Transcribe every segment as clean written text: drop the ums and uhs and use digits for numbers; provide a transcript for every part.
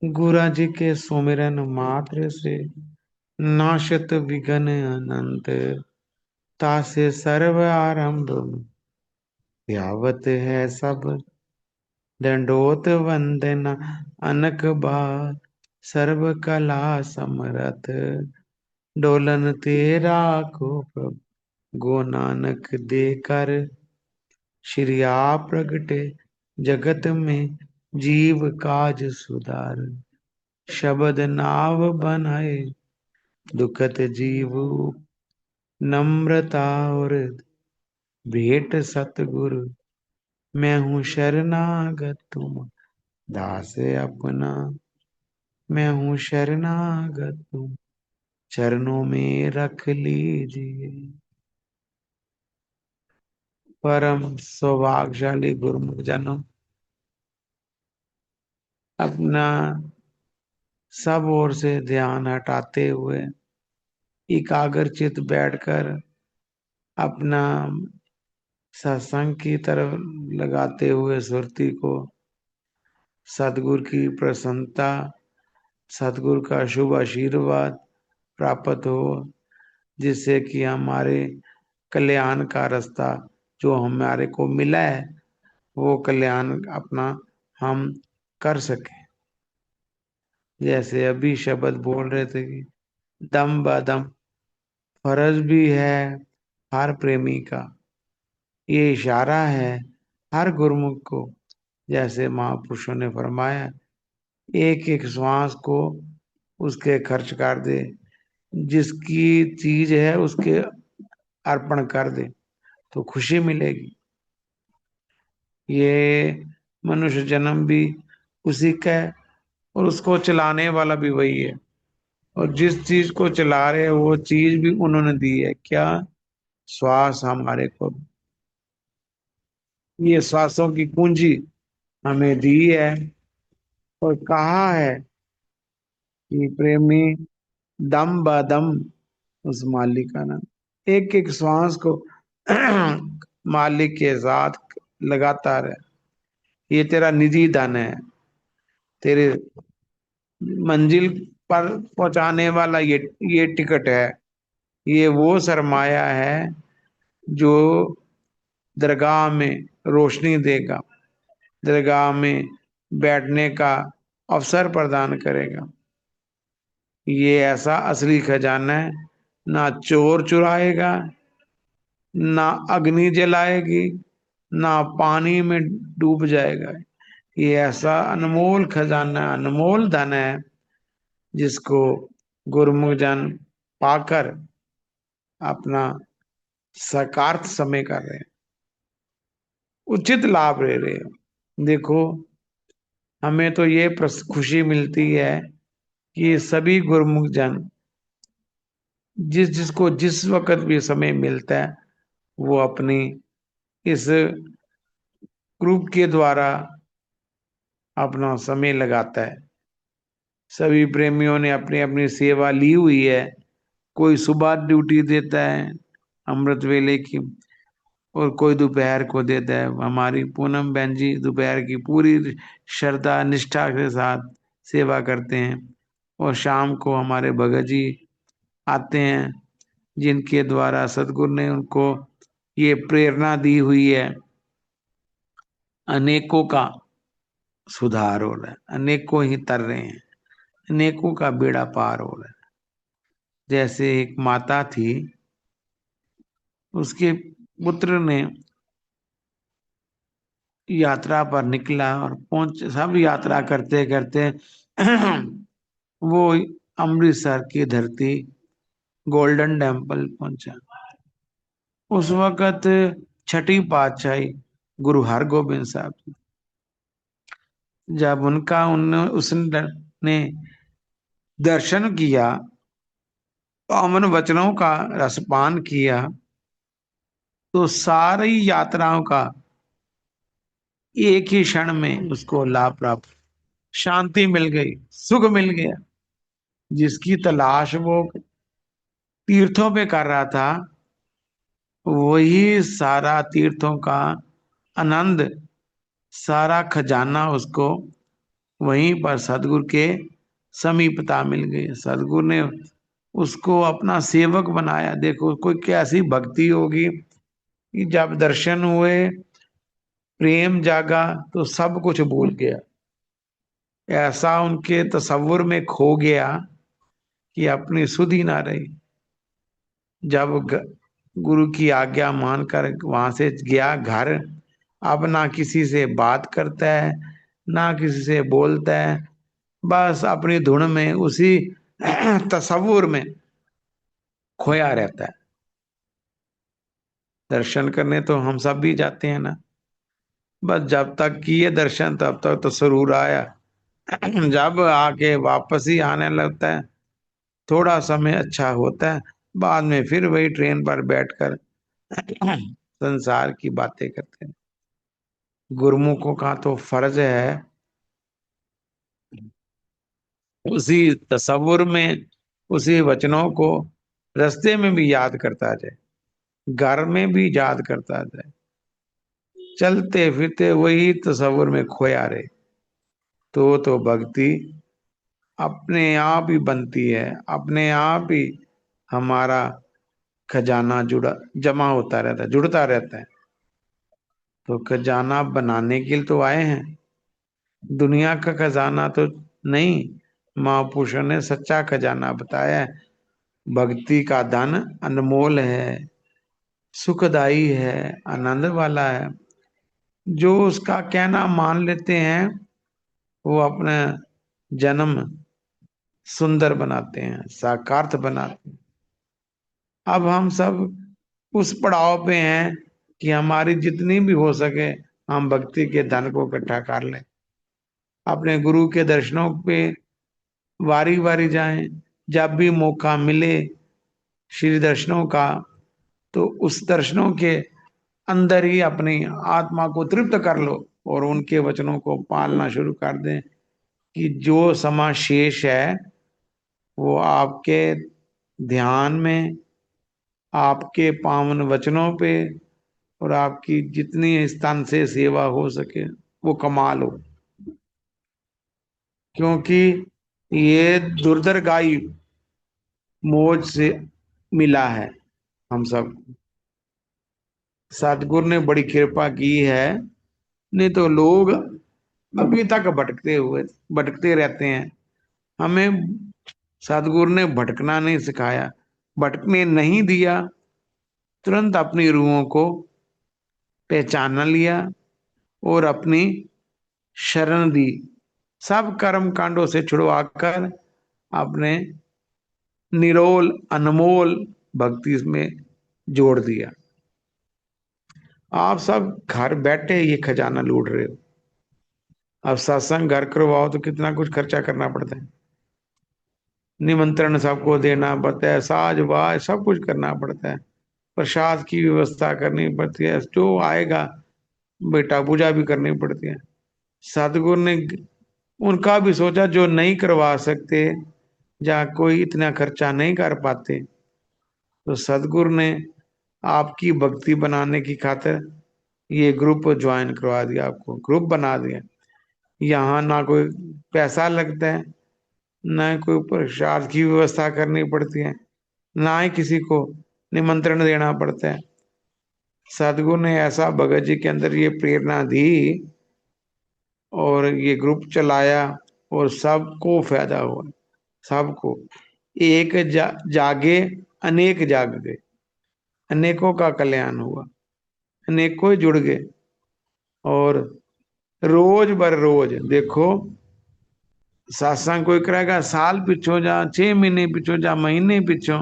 गुरु जी के सुमिरन मात्र से नाशत विघ्न अनंत। तासे सर्व आरंभ यावत है सब। दंडोत वंदना अनक बार। सर्व कला समरथ डोलन तेरा को प्रभु। गो नानक दे कर श्री आप प्रगटे जगत में जीव काज सुधार। शब्द नाव बनाए दुखत जीव। नम्रता और भेंट सतगुरु। मैं हूँ शरणागत तुम दास अपना। मैं हूँ शरणागत तुम चरणों में रख लीजिए। परम सौभाग्यशाली गुरुमुख जनों, अपना सब ओर से ध्यान हटाते हुए एकाग्रचित बैठकर अपना सत्संग की तरफ लगाते हुए सुरती को सतगुरु की प्रसन्नता, सतगुरु का शुभ आशीर्वाद प्राप्त हो, जिससे कि हमारे कल्याण का रास्ता जो हमारे को मिला है वो कल्याण अपना हम कर सके। जैसे अभी शब्द बोल रहे थे कि दम बदम फर्ज भी है हर प्रेमी का। ये इशारा है हर गुरुमुख को, जैसे महापुरुषों ने फरमाया एक एक श्वास को उसके खर्च कर दे, जिसकी चीज है उसके अर्पण कर दे तो खुशी मिलेगी। ये मनुष्य जन्म भी उसी का है और उसको चलाने वाला भी वही है। और जिस चीज को चला रहे हैं वो चीज भी उन्होंने दी है, क्या? श्वास हमारे को, ये श्वासों की पूंजी हमें दी है। और कहा है कि प्रेमी दम ब दम उस मालिक का नाम। एक एक श्वास को मालिक के साथ लगातार है। ये तेरा निजी धन है, तेरे मंजिल पर पहुंचाने वाला ये टिकट है। ये वो सरमाया है जो दरगाह में रोशनी देगा, दरगाह में बैठने का अवसर प्रदान करेगा। ये ऐसा असली खजाना है, ना चोर चुराएगा, ना अग्नि जलाएगी, ना पानी में डूब जाएगा। ये ऐसा अनमोल खजाना, अनमोल धन है जिसको गुरुमुख जन पाकर अपना सकार्थ समय कर रहे हैं, उचित लाभ ले रहे हैं। देखो, हमें तो ये खुशी मिलती है कि सभी गुरुमुख जन जिसको जिस वक्त भी समय मिलता है वो अपनी इस ग्रुप के द्वारा अपना समय लगाता है। सभी प्रेमियों ने अपनी अपनी सेवा ली हुई है। कोई सुबह ड्यूटी देता है अमृत वेले की, और कोई दोपहर को देता है। हमारी पूनम बहन जी दोपहर की पूरी श्रद्धा निष्ठा के साथ सेवा करते हैं। और शाम को हमारे भगत जी आते हैं, जिनके द्वारा सदगुरु ने उनको ये प्रेरणा दी हुई है। अनेकों का सुधार हो रहा है, अनेकों ही तर रहे हैं, अनेकों का बेड़ा पार हो रहा है। जैसे एक माता थी, उसके पुत्र ने यात्रा पर निकला और पहुंच, सब यात्रा करते करते वो अमृतसर की धरती गोल्डन टेम्पल पहुंचा। उस वक्त छठी पातशाही गुरु हरगोबिंद साहब जी, जब उनका उन उसने दर्शन किया, पावन वचनों का रसपान किया, तो सारी यात्राओं का एक ही क्षण में उसको लाभ प्राप्त, शांति मिल गई, सुख मिल गया। जिसकी तलाश वो तीर्थों पे कर रहा था, वही सारा तीर्थों का आनंद, सारा खजाना उसको वहीं पर सदगुरु के समीपता मिल गई। सदगुरु ने उसको अपना सेवक बनाया। देखो कोई कैसी भक्ति होगी कि जब दर्शन हुए, प्रेम जागा, तो सब कुछ भूल गया। ऐसा उनके तसव्वुर में खो गया कि अपनी सुध ही ना रही। जब गुरु की आज्ञा मानकर वहां से गया घर, अब ना किसी से बात करता है, ना किसी से बोलता है, बस अपनी धुन में उसी तसव्वुर में खोया रहता है। दर्शन करने तो हम सब भी जाते हैं ना, बस जब तक किए दर्शन तब तक तो सुरूर आया। जब आके वापस ही आने लगता है, थोड़ा समय अच्छा होता है, बाद में फिर वही ट्रेन पर बैठकर संसार की बातें करते हैं। गुरुमुखों का तो फर्ज है उसी तसव्वुर में, उसी वचनों को रास्ते में भी याद करता जाए, घर में भी याद करता जाए, चलते फिरते वही तसव्वुर में खोया रहे। तो भक्ति अपने आप ही बनती है, अपने आप ही हमारा खजाना जुड़ा जमा होता रहता है, जुड़ता रहता है। तो खजाना बनाने के लिए तो आए हैं, दुनिया का खजाना तो नहीं। महापुरुषों ने सच्चा खजाना बताया है। भक्ति का धन अनमोल है, सुखदाई है, आनंद वाला है। जो उसका कहना मान लेते हैं, वो अपना जन्म सुंदर बनाते हैं, साकार्थ बनाते हैं। अब हम सब उस पड़ाव पे हैं कि हमारी जितनी भी हो सके हम भक्ति के धन को इकट्ठा कर लें, अपने गुरु के दर्शनों पे वारी वारी जाएं। जब भी मौका मिले श्री दर्शनों का, तो उस दर्शनों के अंदर ही अपनी आत्मा को तृप्त कर लो और उनके वचनों को पालना शुरू कर दें कि जो समा शेष है वो आपके ध्यान में, आपके पावन वचनों पे और आपकी जितनी स्तन से सेवा हो सके वो कमाल हो। क्योंकि ये दुर्दरगाही मौज से मिला है हम सब। सतगुरु ने बड़ी कृपा की है, नहीं तो लोग अभी तक भटकते रहते हैं। हमें सतगुरु ने भटकना नहीं सिखाया, भटकने नहीं दिया। तुरंत अपनी रूहों को पहचान लिया और अपनी शरण दी। सब कर्म कांडों से छुड़वाकर अपने निरोल अनमोल भक्ति में जोड़ दिया। आप सब घर बैठे ये खजाना लूट रहे हो। अब सत्संग घर करवाओ तो कितना कुछ खर्चा करना पड़ता है, निमंत्रण सबको देना पड़ता है, साज बाज सब कुछ करना पड़ता है, प्रसाद की व्यवस्था करनी पड़ती है, जो आएगा बेटा पूजा भी करनी पड़ती है। सतगुरु ने उनका भी सोचा, जो नहीं करवा सकते, जहाँ कोई इतना खर्चा नहीं कर पाते, तो सतगुरु ने आपकी भक्ति बनाने की खातिर ये ग्रुप ज्वाइन करवा दिया, आपको ग्रुप बना दिया। यहाँ ना कोई पैसा लगता है, ना कोई प्रसाद की व्यवस्था करनी पड़ती है, ना ही किसी को निमंत्रण देना पड़ता है। सदगुरु ने ऐसा भगत जी के अंदर ये प्रेरणा दी और ये ग्रुप चलाया और सबको फायदा हुआ। सबको एक जागे अनेक जाग गए, अनेकों का कल्याण हुआ, अनेकों ही जुड़ गए। और रोज बर रोज देखो, सत्संग कोई करेगा साल पिछो जा, 6 महीने पिछो जा, महीने पिछो,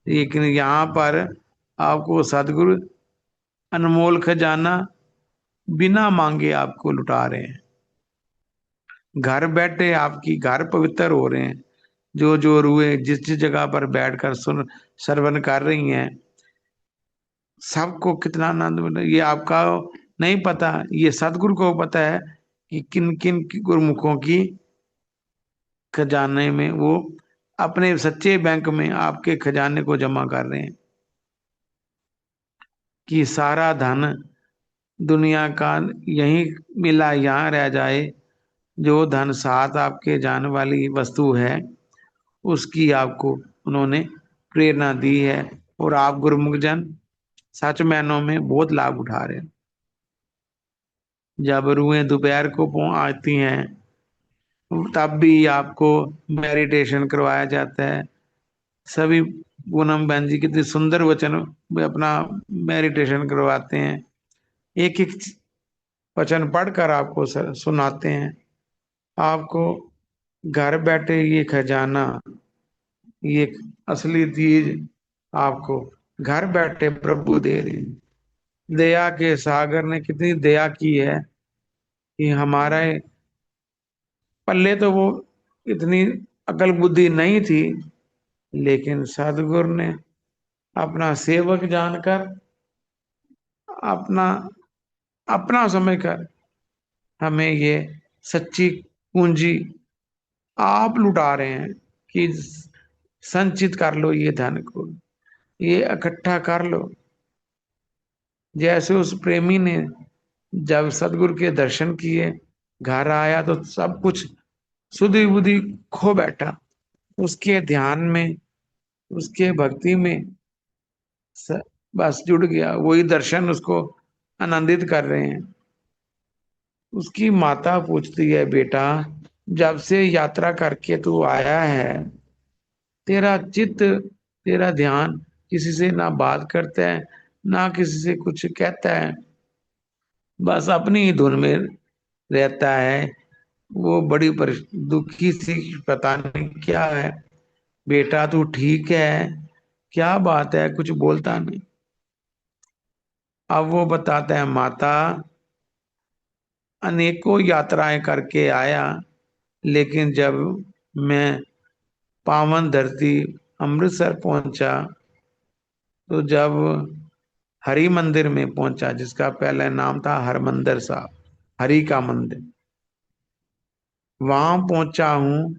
लेकिन यहाँ पर आपको सदगुरु अनमोल खजाना बिना मांगे आपको लुटा रहे हैं। घर बैठे आपकी घर पवित्र हो रहे हैं। जो जो रूहे जिस जिस जगह पर बैठकर सुन श्रवण कर रही हैं, सबको कितना आनंद मिला ये आपका नहीं पता, ये सदगुरु को पता है कि किन किन गुरुमुखों की खजाने में वो अपने सच्चे बैंक में आपके खजाने को जमा कर रहे हैं कि सारा धन दुनिया का यहीं मिला यहाँ रह जाए, जो धन साथ आपके जाने वाली वस्तु है उसकी आपको उन्होंने प्रेरणा दी है, और आप गुरुमुख जन सच मायनों में बहुत लाभ उठा रहे हैं। जब रूहें दोपहर को आती हैं तब भी आपको मेडिटेशन करवाया जाता है। सभी पूनम बहन जी कितने सुंदर वचन वे अपना मेडिटेशन करवाते हैं, एक एक वचन पढ़कर आपको सुनाते हैं। आपको घर बैठे ये खजाना, ये असली चीज आपको घर बैठे प्रभु दे रहे हैं। दया के सागर ने कितनी दया की है कि हमारा पल्ले तो वो इतनी अकल बुद्धि नहीं थी, लेकिन सदगुरु ने अपना सेवक जानकर अपना अपना समय कर हमें ये सच्ची पूंजी आप लुटा रहे हैं कि संचित कर लो, ये धन को ये इकट्ठा कर लो। जैसे उस प्रेमी ने जब सदगुरु के दर्शन किए, घर आया तो सब कुछ सुधि बुद्धि खो बैठा, उसके ध्यान में, उसके भक्ति में स- बस जुड़ गया। वही दर्शन उसको आनंदित कर रहे हैं। उसकी माता पूछती है, बेटा जब से यात्रा करके तू आया है, तेरा चित्त, तेरा ध्यान किसी से ना बात करता है, ना किसी से कुछ कहता है, बस अपनी ही धुन में रहता है। वो बड़ी दुखी सी, पता नहीं क्या है। बेटा तू ठीक है? क्या बात है, कुछ बोलता नहीं। अब वो बताता है, माता अनेकों यात्राएं करके आया, लेकिन जब मैं पावन धरती अमृतसर पहुंचा, तो जब हरि मंदिर में पहुंचा, जिसका पहले नाम था हरमंदिर साहब, हरि का मंदिर, वहां पहुंचा हूं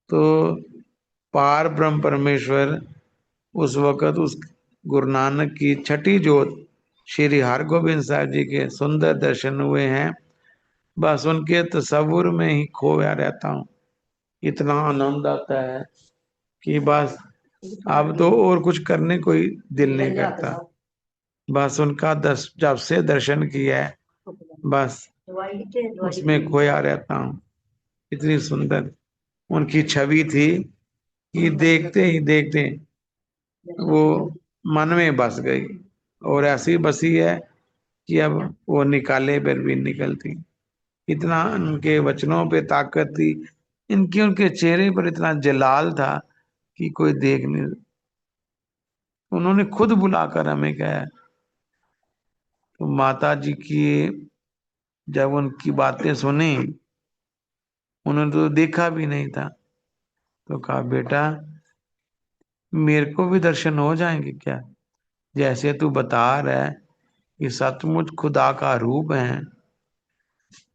तो पार ब्रह्म परमेश्वर उस वक़्त उस गुरु नानक की छठी जोत श्री हरगोविंद साहब जी के सुंदर दर्शन हुए हैं। बस उनके तस्वुर में ही खोया रहता हूँ। इतना आनंद आता है कि बस अब तो और कुछ करने कोई दिल नहीं करता। बस उनका जब से दर्शन किया है, बस उसमें खोया रहता हूँ। इतनी सुंदर उनकी छवि थी कि देखते ही देखते वो मन में बस गई, और ऐसी बसी है कि अब वो निकाले पर भी निकलती। इतना उनके वचनों पे ताकत थी, इनके उनके चेहरे पर इतना जलाल था कि कोई देख नहीं। उन्होंने खुद बुलाकर हमें कहा। तो माता जी की जब उनकी बातें सुनी, उन्होंने तो देखा भी नहीं था, तो कहा, बेटा मेरे को भी दर्शन हो जाएंगे क्या? जैसे तू बता रहा है कि सचमुच खुदा का रूप है,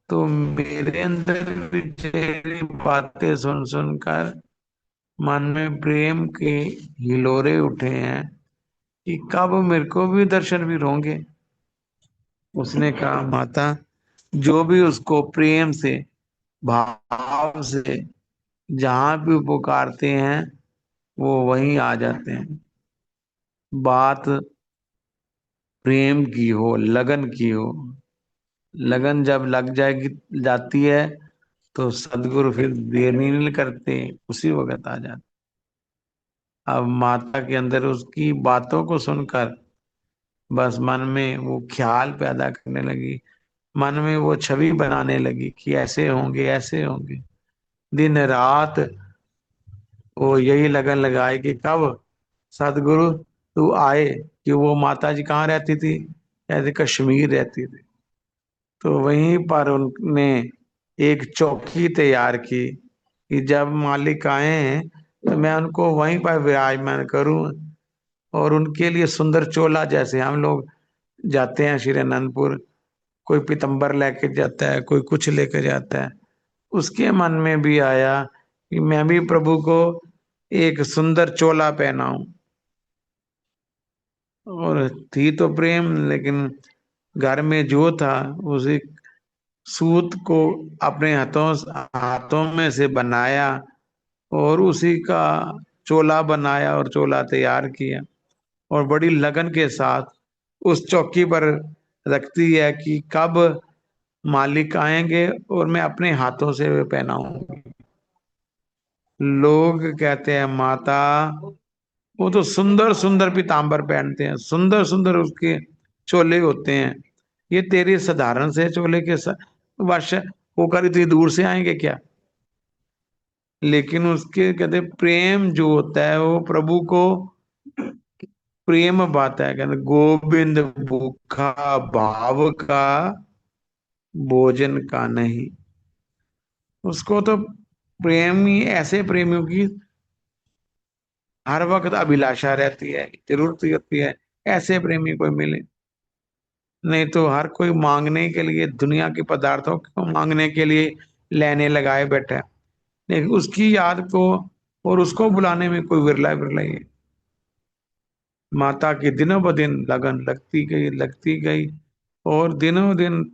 तो मेरे अंदर भी तेरी बातें सुन सुनकर मन में प्रेम के हिलोरे उठे हैं कि कब मेरे को भी दर्शन भी होंगे। उसने कहा, माता जो भी उसको प्रेम से, भाव से जहां भी पुकारते हैं वो वहीं आ जाते हैं। बात प्रेम की हो, लगन की हो, लगन जब लग जाएगी, जाती है, तो सदगुरु फिर देर नहीं करते, उसी वक्त आ जाते। अब माता के अंदर उसकी बातों को सुनकर बस मन में वो ख्याल पैदा करने लगी, मन में वो छवि बनाने लगी कि ऐसे होंगे, ऐसे होंगे। दिन रात वो यही लगन लगाए कि कब सदगुरु तू आए। कि वो माता जी कहाँ रहती थी? कहते कश्मीर रहती थी। तो वहीं पर उनने एक चौकी तैयार की कि जब मालिक आए हैं तो मैं उनको वहीं पर विराजमान करूं, और उनके लिए सुंदर चोला, जैसे हम लोग जाते हैं श्री अनंतपुर, कोई पीतम्बर लेके जाता है, कोई कुछ लेके जाता है, उसके मन में भी आया कि मैं भी प्रभु को एक सुंदर चोला पहनाऊं। और थी तो प्रेम, लेकिन घर में जो था उसे सूत को अपने हाथों हाथों में से बनाया और उसी का चोला बनाया और चोला तैयार किया और बड़ी लगन के साथ उस चौकी पर रखती है कि कब मालिक आएंगे और मैं अपने हाथों से वे पहनाऊंगी। लोग कहते हैं माता, वो तो सुंदर सुंदर पीताम्बर पहनते हैं, सुंदर सुंदर उसके चोले होते हैं, ये तेरे साधारण से चोले के वश होकर इतनी दूर से आएंगे क्या? लेकिन उसके कहते प्रेम जो होता है वो प्रभु को प्रेम बात है, कहते गोविंद भूखा भाव का भोजन का नहीं। उसको तो प्रेमी, ऐसे प्रेमियों की हर वक्त अभिलाषा रहती है, जरूरत रहती है ऐसे प्रेमी कोई मिले। नहीं तो हर कोई मांगने के लिए, दुनिया के पदार्थों को मांगने के लिए लेने लगाए बैठा है, लेकिन उसकी याद को और उसको बुलाने में कोई विरला विरला ही है। माता की दिनों ब दिन लगन लगती गई और दिनों दिन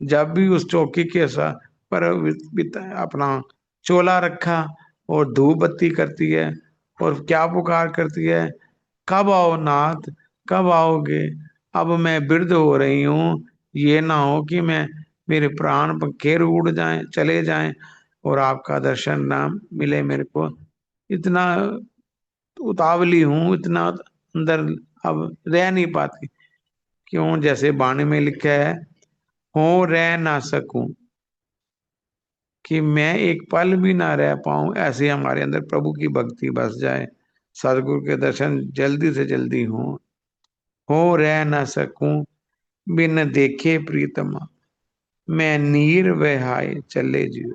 जब भी उस चौकी के पर अपना चोला रखा और धूप बत्ती करती है और क्या पुकार करती है, कब आओ नाथ, कब आओगे? अब मैं वृद्ध हो रही हूँ, ये ना हो कि मैं मेरे प्राण पखेरु उड़ जाएं, चले जाएं और आपका दर्शन ना मिले मेरे को। इतना उतावली हूँ, इतना अंदर अब रह नहीं पाती। क्यों? जैसे वाणी में लिखा है, हो रह ना सकूं, कि मैं एक पल भी ना रह पाऊं, ऐसे हमारे अंदर प्रभु की भक्ति बस जाए, सदगुरु के दर्शन जल्दी से जल्दी हो रह ना सकूं, बिन देखे प्रीतमा, मैं नीर बहाए चले जीव,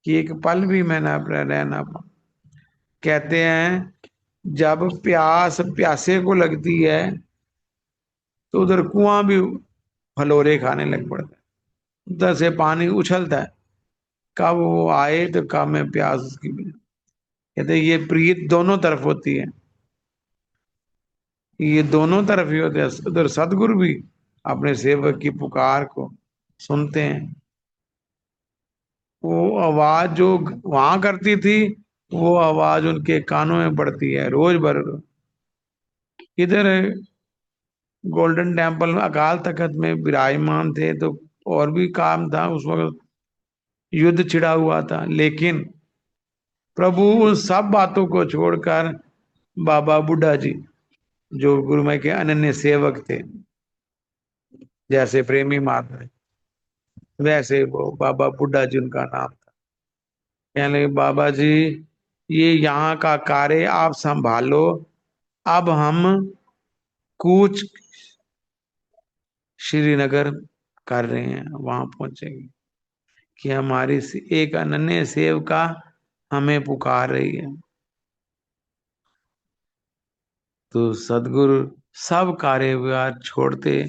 कि एक पल भी मैं ना रह ना पाऊं। कहते हैं जब प्यास प्यासे को लगती है तो उधर कुआं भी फलोरे खाने लग पड़ता है, उधर से पानी उछलता है, कब वो आए तो कब मैं प्यास उसकी बुझाऊं। कहते ये प्रीत दोनों तरफ होती है, ये दोनों तरफ ही होते हैं। उधर सदगुरु भी अपने सेवक की पुकार को सुनते हैं, वो आवाज जो वहां करती थी वो आवाज उनके कानों में पड़ती है रोज भर। इधर गोल्डन टेम्पल में अकाल तख्त में विराजमान थे तो और भी काम था उस वक्त, युद्ध छिड़ा हुआ था, लेकिन प्रभु उन सब बातों को छोड़कर बाबा बुड्ढा जी, जो गुरुमय के अनन्य सेवक थे, जैसे प्रेमी माता वैसे वो बाबा बुड्ढा जी उनका नाम था। कहने लगे बाबा जी, ये यहाँ का कार्य आप संभालो, अब हम कूच श्रीनगर कर रहे हैं, वहां पहुंचेंगे, कि हमारी एक अनन्य सेविका हमें पुकार रही है। तो सदगुरु सब कार्य व्यवहार छोड़ते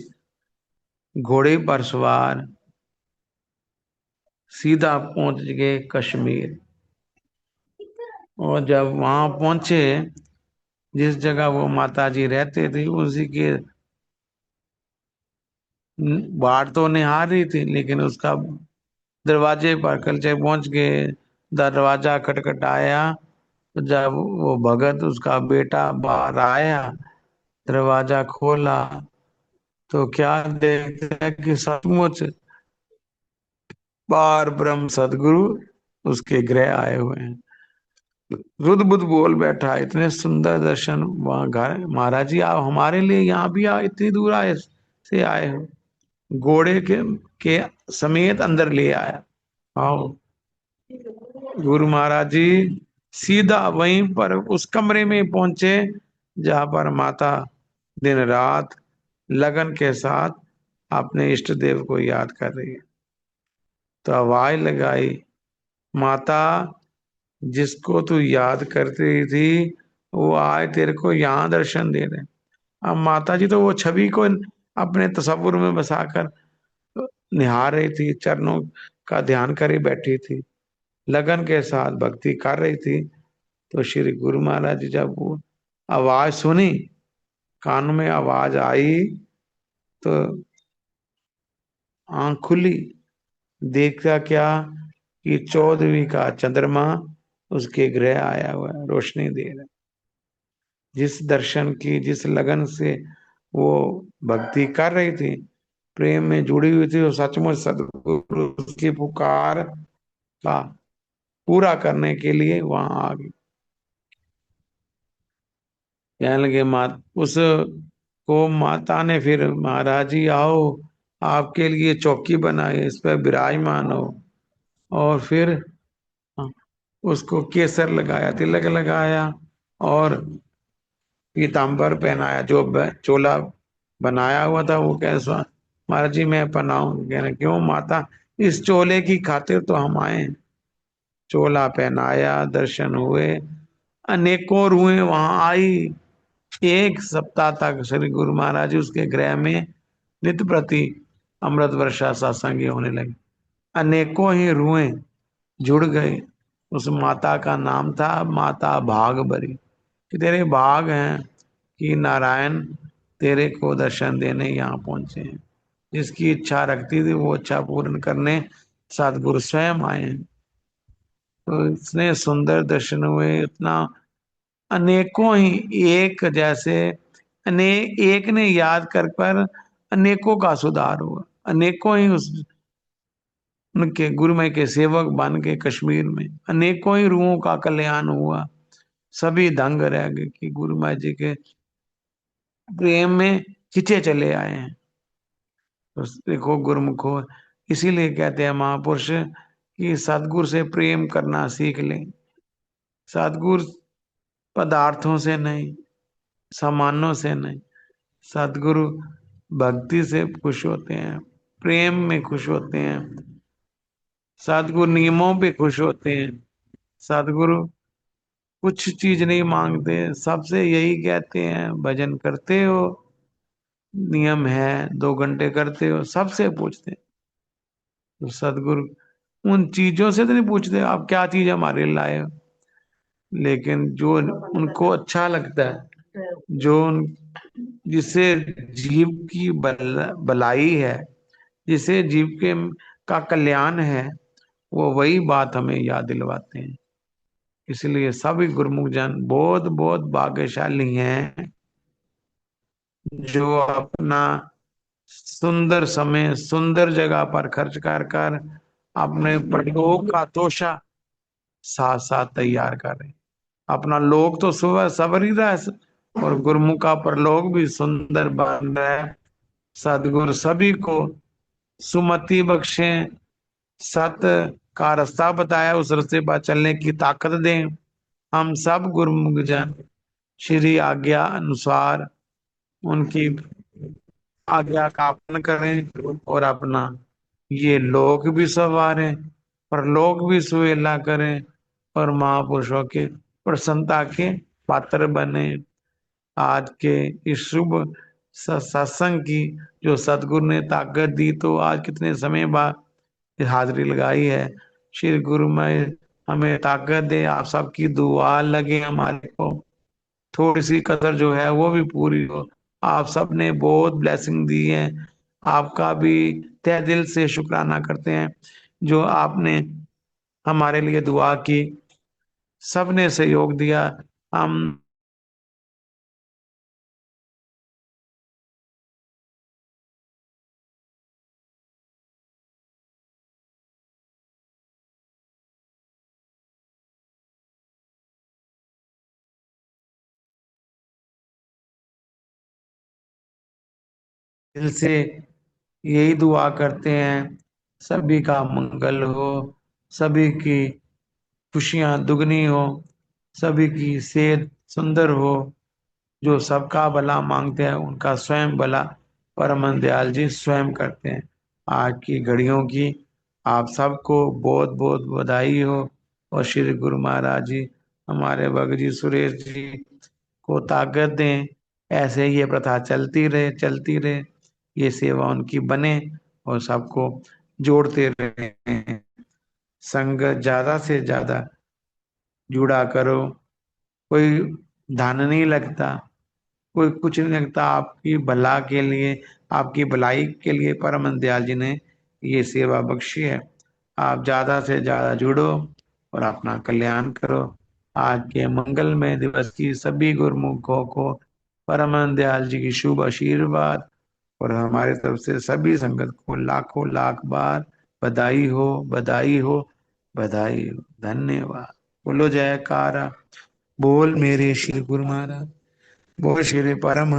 घोड़े पर सवार सीधा पहुंच गए कश्मीर। और जब वहां पहुंचे, जिस जगह वो माता जी रहते थे उसी के बाढ़ तो निहार रही थी, लेकिन उसका दरवाजे पर कल पहुंच गए, दरवाजा खटखटाया तो जब वो भगत उसका बेटा बाहर आया, दरवाजा खोला तो क्या देखता है कि सचमुच बार ब्रह्म सदगुरु उसके गृह आए हुए हैं। रुद्र बुद्ध बोल बैठा, इतने सुंदर दर्शन वहां घर, महाराज जी आप हमारे लिए यहाँ भी इतनी दूर आए से आए हो, घोड़े के समेत अंदर ले आया। आओ। गुरु महाराज जी सीधा वहीं पर उस कमरे में पहुंचे जहां पर माता दिन रात लगन के साथ अपने इष्ट देव को याद कर रही है। तो आवाज लगाई, माता, जिसको तू याद करती थी वो आज तेरे को यहाँ दर्शन दे रहे हैं। अब माता जी तो वो छवि को अपने तसव्वुर में बसाकर निहार रही थी, चरणों का ध्यान करे बैठी थी, लगन के साथ भक्ति कर रही थी। तो श्री गुरु महाराज जी जब वो आवाज सुनी, कान में आवाज आई, तो आंख खुली, देखा क्या कि 14वीं का चंद्रमा उसके गृह आया हुआ है, रोशनी दे रहा है। जिस दर्शन की, जिस लगन से वो भक्ति कर रही थी, प्रेम में जुड़ी हुई थी, वो सचमुच सदगुरु की पुकार का पूरा करने के लिए वहां आ गई। कहने लगे मात उस को माता ने फिर, महाराज जी आओ, आपके लिए चौकी बनाई, इस पर विराजमान हो। और फिर हाँ, उसको केसर लगाया, तिलक लगाया, और पीताम्बर पहनाया, जो चोला बनाया हुआ था वो कैसा। महाराज जी मैं पहनाऊं? कहने क्यों माता, इस चोले की खातिर तो हम आए हैं। चोला पहनाया, दर्शन हुए, अनेकों रूहें वहां आई। एक सप्ताह तक श्री गुरु महाराज जी उसके गृह में नित्य प्रति अमृत वर्षा सत्संग होने लगे। अनेकों ही रूहें जुड़ गई। उस माता का नाम था माता भागभरी, कि तेरे भाग हैं कि नारायण तेरे को दर्शन देने यहाँ पहुंचे हैं। जिसकी इच्छा रखती थी वो इच्छा पूर्ण करने सतगुरु स्वयं आए हैं। तो इतने सुंदर दर्शन हुए, इतना अनेकों ही एक जैसे, अनेक एक ने याद कर अनेकों का सुधार हुआ। अनेकों ही उस उनके गुरुमय के सेवक बन के कश्मीर में अनेकों ही रूहों का कल्याण हुआ। सभी दंग रह गए कि गुरुमय जी के प्रेम में खिंचे चले आए हैं। तो देखो गुरुमुखो, इसीलिए कहते हैं महापुरुष कि सतगुरु से प्रेम करना सीख लें। सतगुरु पदार्थों से नहीं, सामानों से नहीं, सतगुरु भक्ति से खुश होते हैं, प्रेम में खुश होते हैं। सतगुरु नियमों पे खुश होते हैं। सतगुरु कुछ चीज नहीं मांगते, सबसे यही कहते हैं भजन करते हो, नियम है, 2 घंटे करते हो, सबसे पूछते हैं। तो सतगुरु उन चीजों से तो नहीं पूछते आप क्या चीज हमारे लिए लाए हो, लेकिन जो उनको अच्छा लगता है, जो उन जिससे जीव की भलाई है, जिसे जीव के का कल्याण है, वो वही बात हमें याद दिलवाते हैं। इसलिए सभी गुरुमुख जन बहुत बहुत भाग्यशाली हैं, जो अपना सुंदर समय सुंदर जगह पर खर्च कर कर अपने परलोक का तोशा साथ साथ तैयार कर रहे हैं। अपना लोक तो सुबह सवर ही रहा है, और गुरुमुख का परलोक भी सुंदर बन रहा है। सदगुरु सभी को सुमति बख्शे, सत का रास्ता बताया, उस रास्ते पर चलने की ताकत दें। हम सब गुरुमुख जन श्री आज्ञा अनुसार उनकी आज्ञा का पालन करें, और अपना ये लोक भी संवारें, परलोक भी सुहेला करें, और महापुरुषों के प्रसन्नता के पात्र बने। आज के इस शुभ सत्संग की जो सतगुरु ने ताकत दी, तो आज कितने समय बाद हाजिरी लगाई है। श्री गुरुमय हमें ताकत दे, आप सबकी दुआ लगे हमारे को, थोड़ी सी कसर जो है वो भी पूरी हो। आप सबने बहुत ब्लेसिंग दी है, आपका भी तहे दिल से शुक्राना करते हैं। जो आपने हमारे लिए दुआ की, सबने सहयोग दिया, हम दिल से यही दुआ करते हैं, सभी का मंगल हो, सभी की खुशियां दुगनी हो, सभी की सेहत सुंदर हो। जो सबका भला मांगते हैं उनका स्वयं भला परम दयाल जी स्वयं करते हैं। आज की घड़ियों की आप सबको बहुत बहुत बधाई हो, और श्री गुरु महाराज जी हमारे भगत जी सुरेश जी को ताकत दें। ऐसे ही ये प्रथा चलती रहे, चलती रहे, ये सेवा उनकी बने, और सबको जोड़ते रहे। संगत ज्यादा से ज्यादा जुड़ा करो। कोई धन नहीं लगता, कोई कुछ नहीं लगता, आपकी भला के लिए, आपकी भलाई के लिए परम दयाल जी ने ये सेवा बख्शी है। आप ज्यादा से ज्यादा जुड़ो और अपना कल्याण करो। आज के मंगलमय दिवस की सभी गुरुमुखों को परम दयाल जी की शुभ आशीर्वाद और हमारे तरफ से सभी संगत को लाखों लाख बार बधाई हो, बधाई हो, बधाई हो। धन्यवाद। बोलो जयकारा। बोल मेरे श्री गुरु महाराज। बोल श्री परम